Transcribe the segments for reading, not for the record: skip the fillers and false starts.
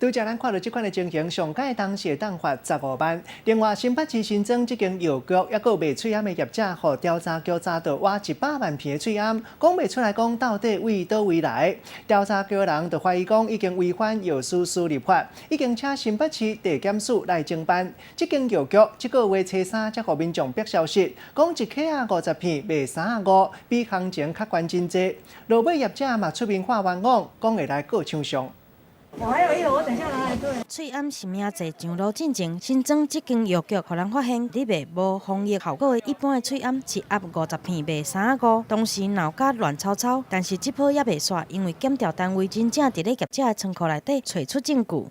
拄则咱看到这款的情形，上届当时会当罚15万。另外，新北市新增这间药局，还有卖喙烟的业者，互调查局查到挖100万片的喙烟，讲袂出来讲到底为倒位来。调查局人就怀疑讲已经违反药事私立法，已经请新北市地检署来侦办。这间药局这个月初3才互民众逼消息，讲一克啊50片卖35，比行情较悬真济。落尾业者嘛出面画冤枉，讲会来告厂商。我还有一盒，我等下拿来对。喙烟是命侪上路进前，新增这间药局，互人发现你卖无防疫效果的一般的喙烟，一盒50片卖35，当时闹甲乱糟糟，但是这波也袂煞，因为检调单位真正伫咧业者的仓库内底找出证据。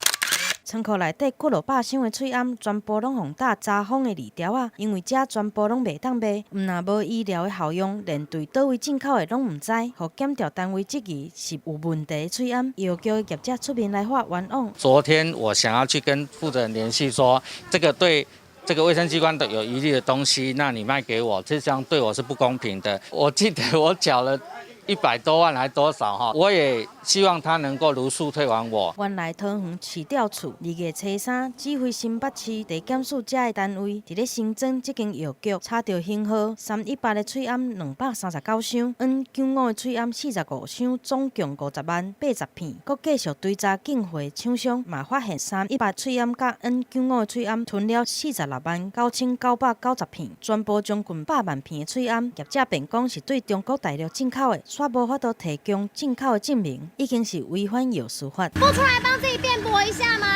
仓库内底几落百箱的喙烟，全部拢互打查封的利条啊！因为这全部拢袂当卖，毋若无医疗的效用，连对倒位进口的拢毋知，互检调单位质疑是有问题的喙烟。药局的业者出面来发冤枉。昨天我想要去跟负责人联系说，这个对这个卫生机关的有疑虑的东西，那你卖给我，这样对我是不公平的。我记得我缴了100多万还多少哈，我也希望他能够如数退还我。原来桃园市调处2月初3指挥新北市地检署这的单位，伫咧新增这间药局，查到型号318的喙烟239箱，N95的喙烟45箱，总共50万80片。佮继续追查进货厂商，嘛发现318喙烟甲 N95的喙烟囤了46万9990片，全部将近100万片的喙烟。业者辩讲是对中国大陆进口的。煞无法度提供进口的证明，已经是违反药事法。不出来帮自己辩驳一下吗？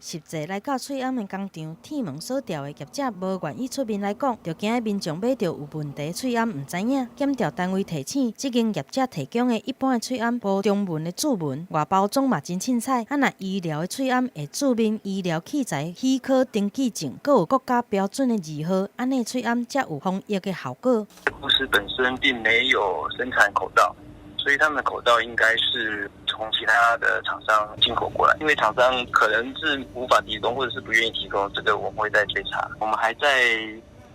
实际来到喙烟的工厂，铁门锁掉的业者无愿意出面来讲，就惊民众买到有问题的喙烟唔知影。检调单位提醒，这间业者提供的一般的喙烟无中文的注文，外包装嘛真凊彩。若医疗的喙烟会注明医疗器材许可登记证，佮有国家标准的字号，安尼喙烟才有防疫的效果。公司本身并没有生产口罩，所以他们的口罩应该是从其他的厂商进口过来。因为厂商可能是无法提供，或者是不愿意提供，这个我们会再追查。我们还在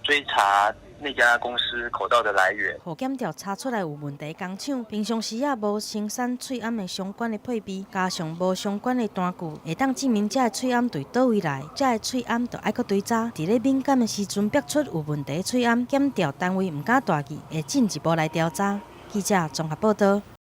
追查那家公司口罩的来源。互检调查出来有问题工厂，平常时也无生产喙烟的相关的配备，加上无相关的单据，会当证明这个喙烟对倒位来，这个喙烟就爱搁追查。伫咧敏感的时阵逼出有问题的喙烟，检调单位唔敢大意，会进一步来调查。记者综合报道。